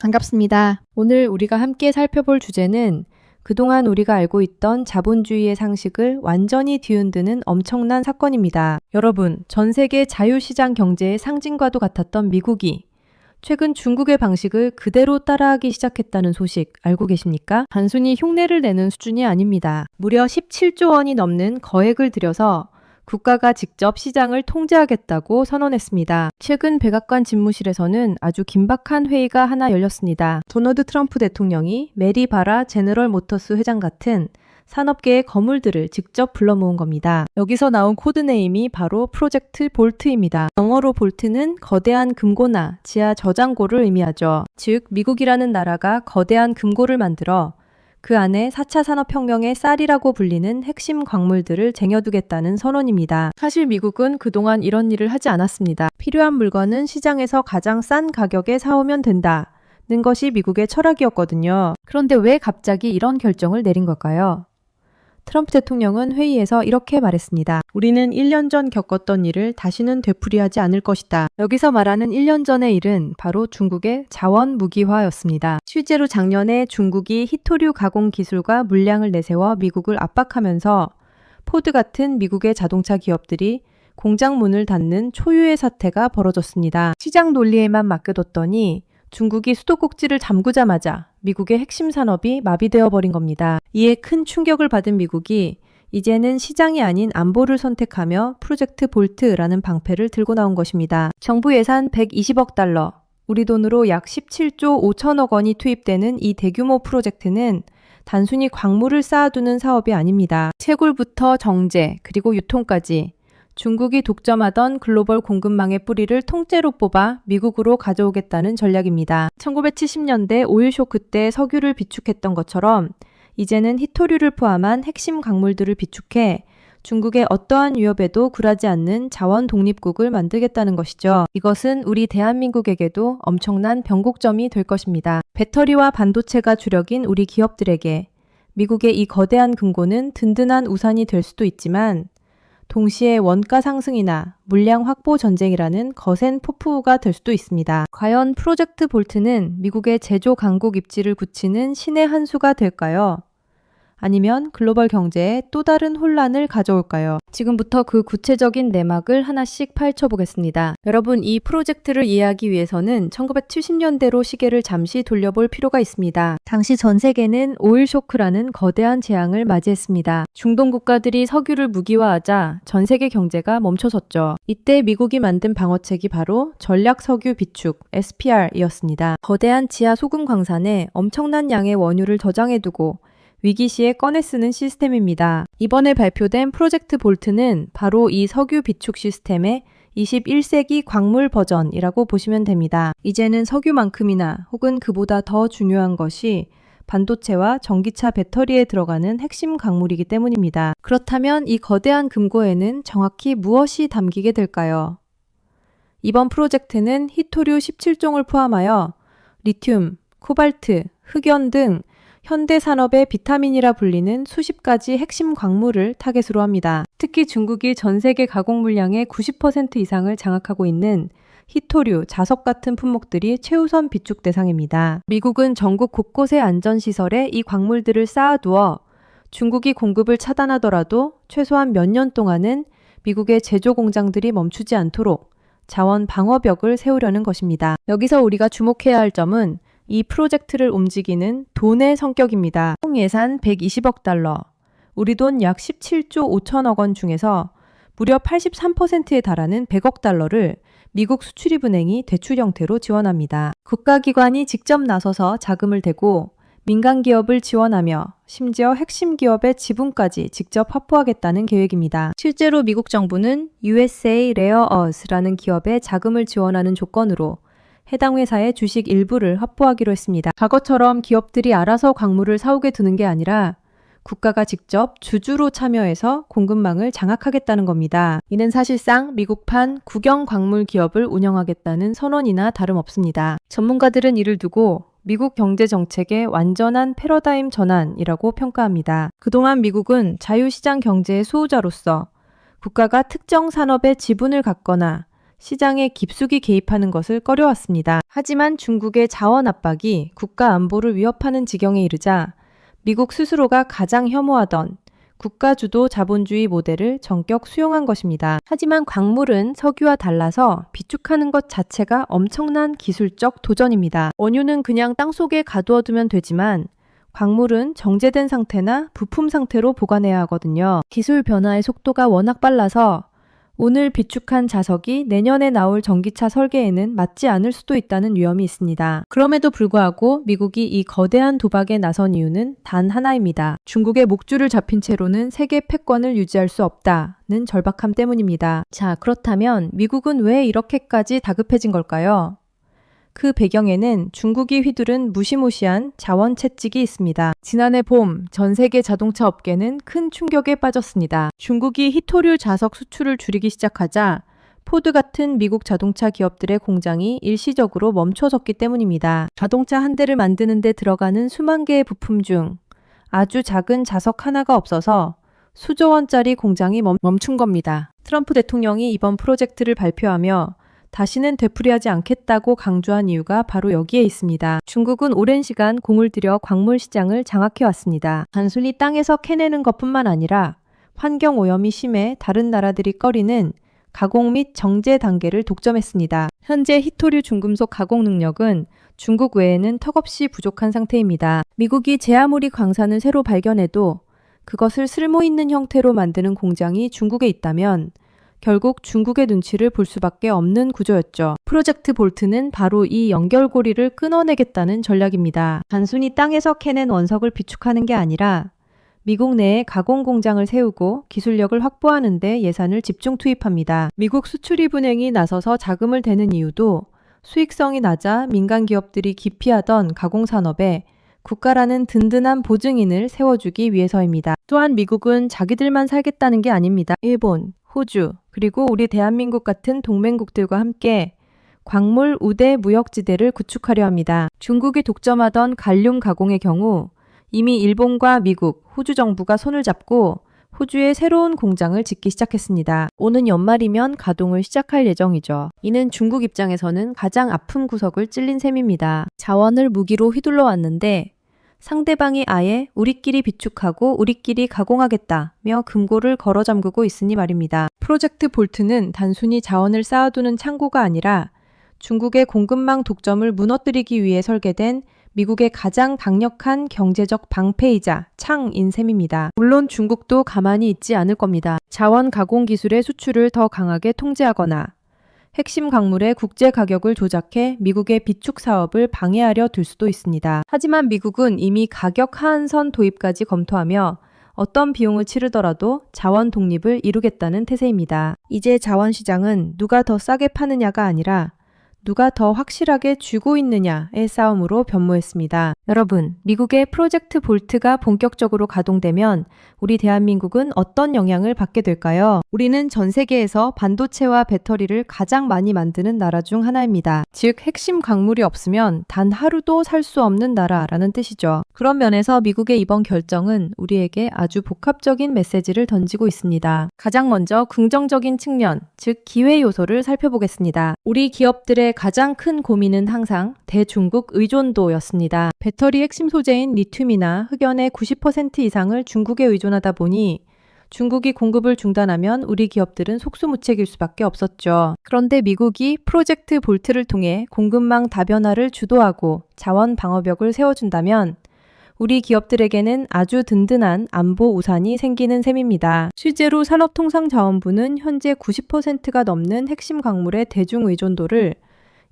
반갑습니다. 오늘 우리가 함께 살펴볼 주제는 그동안 우리가 알고 있던 자본주의의 상식을 완전히 뒤흔드는 엄청난 사건입니다. 여러분, 전 세계 자유시장 경제의 상징과도 같았던 미국이 최근 중국의 방식을 그대로 따라하기 시작했다는 소식 알고 계십니까? 단순히 흉내를 내는 수준이 아닙니다. 무려 17조 원이 넘는 거액을 들여서 국가가 직접 시장을 통제하겠다고 선언했습니다. 최근 백악관 집무실에서는 아주 긴박한 회의가 하나 열렸습니다. 도널드 트럼프 대통령이 메리 바라 제너럴 모터스 회장 같은 산업계의 거물들을 직접 불러 모은 겁니다. 여기서 나온 코드네임이 바로 프로젝트 볼트입니다. 영어로 볼트는 거대한 금고나 지하 저장고를 의미하죠. 즉, 미국이라는 나라가 거대한 금고를 만들어 그 안에 4차 산업혁명의 쌀이라고 불리는 핵심 광물들을 쟁여두겠다는 선언입니다. 사실 미국은 그동안 이런 일을 하지 않았습니다. 필요한 물건은 시장에서 가장 싼 가격에 사오면 된다는 것이 미국의 철학이었거든요. 그런데 왜 갑자기 이런 결정을 내린 걸까요? 트럼프 대통령은 회의에서 이렇게 말했습니다. 우리는 1년 전 겪었던 일을 다시는 되풀이하지 않을 것이다. 여기서 말하는 1년 전의 일은 바로 중국의 자원 무기화였습니다. 실제로 작년에 중국이 히토류 가공 기술과 물량을 내세워 미국을 압박하면서 포드 같은 미국의 자동차 기업들이 공장 문을 닫는 초유의 사태가 벌어졌습니다. 시장 논리에만 맡겨뒀더니 중국이 수도꼭지를 잠그자마자 미국의 핵심 산업이 마비되어 버린 겁니다. 이에 큰 충격을 받은 미국이 이제는 시장이 아닌 안보를 선택하며 프로젝트 볼트라는 방패를 들고 나온 것입니다. 정부 예산 120억 달러, 우리 돈으로 약 17조 5천억 원이 투입되는 이 대규모 프로젝트는 단순히 광물을 쌓아두는 사업이 아닙니다. 채굴부터 정제, 그리고 유통까지 중국이 독점하던 글로벌 공급망의 뿌리를 통째로 뽑아 미국으로 가져오겠다는 전략입니다. 1970년대 오일 쇼크 때 석유를 비축했던 것처럼 이제는 히토류를 포함한 핵심 광물들을 비축해 중국의 어떠한 위협에도 굴하지 않는 자원 독립국을 만들겠다는 것이죠. 이것은 우리 대한민국에게도 엄청난 변곡점이 될 것입니다. 배터리와 반도체가 주력인 우리 기업들에게 미국의 이 거대한 금고는 든든한 우산이 될 수도 있지만 동시에 원가 상승이나 물량 확보 전쟁이라는 거센 폭풍우가 될 수도 있습니다. 과연 프로젝트 볼트는 미국의 제조 강국 입지를 굳히는 신의 한 수가 될까요? 아니면 글로벌 경제에 또 다른 혼란을 가져올까요? 지금부터 그 구체적인 내막을 하나씩 파헤쳐보겠습니다. 여러분, 이 프로젝트를 이해하기 위해서는 1970년대로 시계를 잠시 돌려볼 필요가 있습니다. 당시 전 세계는 오일 쇼크라는 거대한 재앙을 맞이했습니다. 중동 국가들이 석유를 무기화하자 전 세계 경제가 멈춰섰죠. 이때 미국이 만든 방어책이 바로 전략 석유 비축 SPR이었습니다. 거대한 지하 소금 광산에 엄청난 양의 원유를 저장해두고 위기 시에 꺼내 쓰는 시스템입니다. 이번에 발표된 프로젝트 볼트는 바로 이 석유 비축 시스템의 21세기 광물 버전이라고 보시면 됩니다. 이제는 석유만큼이나 혹은 그보다 더 중요한 것이 반도체와 전기차 배터리에 들어가는 핵심 광물이기 때문입니다. 그렇다면 이 거대한 금고에는 정확히 무엇이 담기게 될까요? 이번 프로젝트는 히토류 17종을 포함하여 리튬, 코발트, 흑연 등 현대 산업의 비타민이라 불리는 수십 가지 핵심 광물을 타겟으로 합니다. 특히 중국이 전 세계 가공 물량의 90% 이상을 장악하고 있는 히토류, 자석 같은 품목들이 최우선 비축 대상입니다. 미국은 전국 곳곳의 안전시설에 이 광물들을 쌓아두어 중국이 공급을 차단하더라도 최소한 몇 년 동안은 미국의 제조 공장들이 멈추지 않도록 자원 방어벽을 세우려는 것입니다. 여기서 우리가 주목해야 할 점은 이 프로젝트를 움직이는 돈의 성격입니다. 총 예산 120억 달러, 우리 돈 약 17조 5천억 원 중에서 무려 83%에 달하는 100억 달러를 미국 수출입은행이 대출 형태로 지원합니다. 국가기관이 직접 나서서 자금을 대고 민간 기업을 지원하며 심지어 핵심 기업의 지분까지 직접 확보하겠다는 계획입니다. 실제로 미국 정부는 USA Rare Earth라는 기업에 자금을 지원하는 조건으로 해당 회사의 주식 일부를 확보하기로 했습니다. 과거처럼 기업들이 알아서 광물을 사오게 두는 게 아니라 국가가 직접 주주로 참여해서 공급망을 장악하겠다는 겁니다. 이는 사실상 미국판 국영 광물 기업을 운영하겠다는 선언이나 다름없습니다. 전문가들은 이를 두고 미국 경제 정책의 완전한 패러다임 전환이라고 평가합니다. 그동안 미국은 자유시장 경제의 수호자로서 국가가 특정 산업에 지분을 갖거나 시장에 깊숙이 개입하는 것을 꺼려왔습니다. 하지만 중국의 자원 압박이 국가 안보를 위협하는 지경에 이르자 미국 스스로가 가장 혐오하던 국가주도 자본주의 모델을 전격 수용한 것입니다. 하지만 광물은 석유와 달라서 비축하는 것 자체가 엄청난 기술적 도전입니다. 원유는 그냥 땅속에 가두어두면 되지만 광물은 정제된 상태나 부품 상태로 보관해야 하거든요. 기술 변화의 속도가 워낙 빨라서 오늘 비축한 자석이 내년에 나올 전기차 설계에는 맞지 않을 수도 있다는 위험이 있습니다. 그럼에도 불구하고 미국이 이 거대한 도박에 나선 이유는 단 하나입니다. 중국의 목줄을 잡힌 채로는 세계 패권을 유지할 수 없다는 절박함 때문입니다. 자, 그렇다면 미국은 왜 이렇게까지 다급해진 걸까요? 그 배경에는 중국이 휘두른 무시무시한 자원 채찍이 있습니다. 지난해 봄 전 세계 자동차 업계는 큰 충격에 빠졌습니다. 중국이 히토류 자석 수출을 줄이기 시작하자 포드 같은 미국 자동차 기업들의 공장이 일시적으로 멈춰섰기 때문입니다. 자동차 한 대를 만드는 데 들어가는 수만 개의 부품 중 아주 작은 자석 하나가 없어서 수조 원짜리 공장이 멈춘 겁니다. 트럼프 대통령이 이번 프로젝트를 발표하며 다시는 되풀이하지 않겠다고 강조한 이유가 바로 여기에 있습니다. 중국은 오랜 시간 공을 들여 광물 시장을 장악해왔습니다. 단순히 땅에서 캐내는 것뿐만 아니라 환경 오염이 심해 다른 나라들이 꺼리는 가공 및 정제 단계를 독점했습니다. 현재 히토류 중금속 가공 능력은 중국 외에는 턱없이 부족한 상태입니다. 미국이 제아무리 광산을 새로 발견해도 그것을 쓸모있는 형태로 만드는 공장이 중국에 있다면 결국 중국의 눈치를 볼 수밖에 없는 구조였죠. 프로젝트 볼트는 바로 이 연결고리를 끊어내겠다는 전략입니다. 단순히 땅에서 캐낸 원석을 비축하는 게 아니라 미국 내에 가공 공장을 세우고 기술력을 확보하는 데 예산을 집중 투입합니다. 미국 수출입은행이 나서서 자금을 대는 이유도 수익성이 낮아 민간 기업들이 기피하던 가공 산업에 국가라는 든든한 보증인을 세워주기 위해서입니다. 또한 미국은 자기들만 살겠다는 게 아닙니다. 일본, 호주, 그리고 우리 대한민국 같은 동맹국들과 함께 광물 우대 무역지대를 구축하려 합니다. 중국이 독점하던 갈륨 가공의 경우 이미 일본과 미국, 호주 정부가 손을 잡고 호주에 새로운 공장을 짓기 시작했습니다. 오는 연말이면 가동을 시작할 예정이죠. 이는 중국 입장에서는 가장 아픈 구석을 찔린 셈입니다. 자원을 무기로 휘둘러 왔는데 상대방이 아예 우리끼리 비축하고 우리끼리 가공하겠다며 금고를 걸어 잠그고 있으니 말입니다. 프로젝트 볼트는 단순히 자원을 쌓아두는 창고가 아니라 중국의 공급망 독점을 무너뜨리기 위해 설계된 미국의 가장 강력한 경제적 방패이자 창인 셈입니다. 물론 중국도 가만히 있지 않을 겁니다. 자원 가공 기술의 수출을 더 강하게 통제하거나 핵심 광물의 국제 가격을 조작해 미국의 비축 사업을 방해하려 들 수도 있습니다. 하지만 미국은 이미 가격 하한선 도입까지 검토하며 어떤 비용을 치르더라도 자원 독립을 이루겠다는 태세입니다. 이제 자원 시장은 누가 더 싸게 파느냐가 아니라 누가 더 확실하게 쥐고 있느냐의 싸움으로 변모했습니다. 여러분, 미국의 프로젝트 볼트가 본격적으로 가동되면 우리 대한민국은 어떤 영향을 받게 될까요? 우리는 전 세계에서 반도체와 배터리를 가장 많이 만드는 나라 중 하나입니다. 즉, 핵심 광물이 없으면 단 하루도 살 수 없는 나라라는 뜻이죠. 그런 면에서 미국의 이번 결정은 우리에게 아주 복합적인 메시지를 던지고 있습니다. 가장 먼저 긍정적인 측면, 즉 기회 요소를 살펴보겠습니다. 우리 기업들의 가장 큰 고민은 항상 대중국 의존도였습니다. 배터리 핵심 소재인 리튬이나 흑연의 90% 이상을 중국에 의존하다 보니 중국이 공급을 중단하면 우리 기업들은 속수무책일 수밖에 없었죠. 그런데 미국이 프로젝트 볼트를 통해 공급망 다변화를 주도하고 자원 방어벽을 세워준다면 우리 기업들에게는 아주 든든한 안보 우산이 생기는 셈입니다. 실제로 산업통상자원부는 현재 90%가 넘는 핵심 광물의 대중 의존도를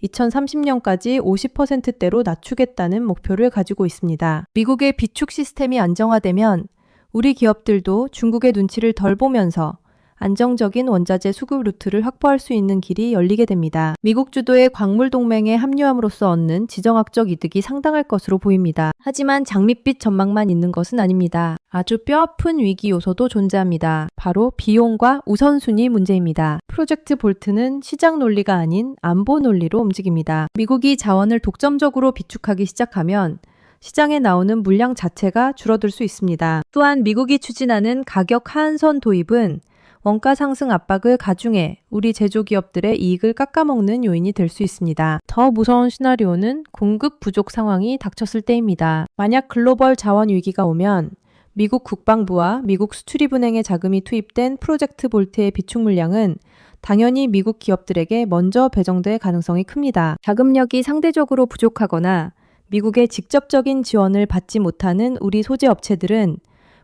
2030년까지 50%대로 낮추겠다는 목표를 가지고 있습니다. 미국의 비축 시스템이 안정화되면 우리 기업들도 중국의 눈치를 덜 보면서 안정적인 원자재 수급 루트를 확보할 수 있는 길이 열리게 됩니다. 미국 주도의 광물 동맹에 합류함으로써 얻는 지정학적 이득이 상당할 것으로 보입니다. 하지만 장밋빛 전망만 있는 것은 아닙니다. 아주 뼈아픈 위기 요소도 존재합니다. 바로 비용과 우선순위 문제입니다. 프로젝트 볼트는 시장 논리가 아닌 안보 논리로 움직입니다. 미국이 자원을 독점적으로 비축하기 시작하면 시장에 나오는 물량 자체가 줄어들 수 있습니다. 또한 미국이 추진하는 가격 하한선 도입은 원가 상승 압박을 가중해 우리 제조기업들의 이익을 깎아먹는 요인이 될 수 있습니다. 더 무서운 시나리오는 공급 부족 상황이 닥쳤을 때입니다. 만약 글로벌 자원 위기가 오면 미국 국방부와 미국 수출입은행의 자금이 투입된 프로젝트 볼트의 비축 물량은 당연히 미국 기업들에게 먼저 배정될 가능성이 큽니다. 자금력이 상대적으로 부족하거나 미국의 직접적인 지원을 받지 못하는 우리 소재 업체들은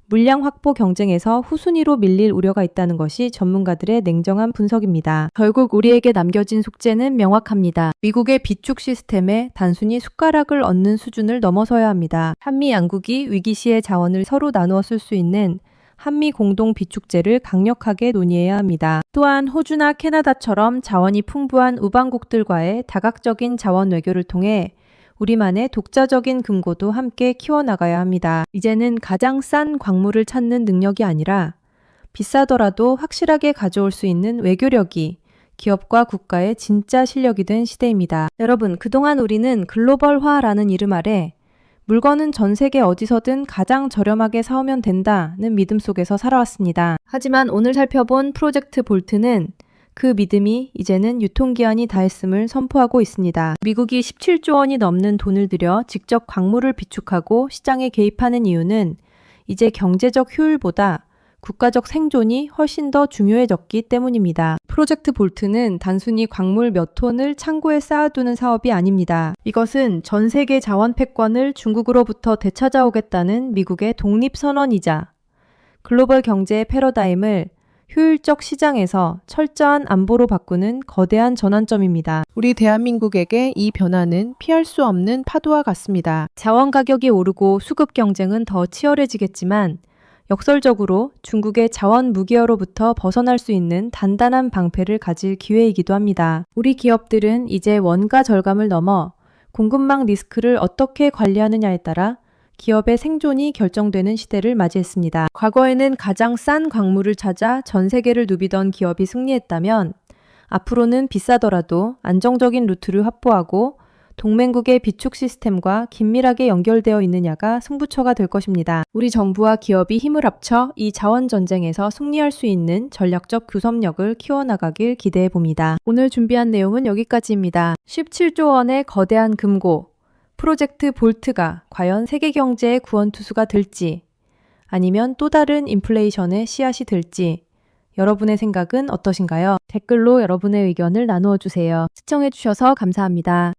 물량 확보 경쟁에서 후순위로 밀릴 우려가 있다는 것이 전문가들의 냉정한 분석입니다. 결국 우리에게 남겨진 숙제는 명확합니다. 미국의 비축 시스템에 단순히 숟가락을 얹는 수준을 넘어서야 합니다. 한미 양국이 위기 시에 자원을 서로 나누어 쓸 수 있는 한미 공동 비축제를 강력하게 논의해야 합니다. 또한 호주나 캐나다처럼 자원이 풍부한 우방국들과의 다각적인 자원 외교를 통해 우리만의 독자적인 금고도 함께 키워나가야 합니다. 이제는 가장 싼 광물을 찾는 능력이 아니라 비싸더라도 확실하게 가져올 수 있는 외교력이 기업과 국가의 진짜 실력이 된 시대입니다. 여러분, 그동안 우리는 글로벌화라는 이름 아래 물건은 전 세계 어디서든 가장 저렴하게 사오면 된다는 믿음 속에서 살아왔습니다. 하지만 오늘 살펴본 프로젝트 볼트는 그 믿음이 이제는 유통기한이 다했음을 선포하고 있습니다. 미국이 17조 원이 넘는 돈을 들여 직접 광물을 비축하고 시장에 개입하는 이유는 이제 경제적 효율보다 국가적 생존이 훨씬 더 중요해졌기 때문입니다. 프로젝트 볼트는 단순히 광물 몇 톤을 창고에 쌓아두는 사업이 아닙니다. 이것은 전 세계 자원 패권을 중국으로부터 되찾아오겠다는 미국의 독립선언이자 글로벌 경제의 패러다임을 효율적 시장에서 철저한 안보로 바꾸는 거대한 전환점입니다. 우리 대한민국에게 이 변화는 피할 수 없는 파도와 같습니다. 자원 가격이 오르고 수급 경쟁은 더 치열해지겠지만 역설적으로 중국의 자원 무기화로부터 벗어날 수 있는 단단한 방패를 가질 기회이기도 합니다. 우리 기업들은 이제 원가 절감을 넘어 공급망 리스크를 어떻게 관리하느냐에 따라 기업의 생존이 결정되는 시대를 맞이했습니다. 과거에는 가장 싼 광물을 찾아 전 세계를 누비던 기업이 승리했다면 앞으로는 비싸더라도 안정적인 루트를 확보하고 동맹국의 비축 시스템과 긴밀하게 연결되어 있느냐가 승부처가 될 것입니다. 우리 정부와 기업이 힘을 합쳐 이 자원 전쟁에서 승리할 수 있는 전략적 교섭력을 키워나가길 기대해 봅니다. 오늘 준비한 내용은 여기까지입니다. 17조 원의 거대한 금고, 프로젝트 볼트가 과연 세계 경제의 구원투수가 될지 아니면 또 다른 인플레이션의 씨앗이 될지 여러분의 생각은 어떠신가요? 댓글로 여러분의 의견을 나누어 주세요. 시청해 주셔서 감사합니다.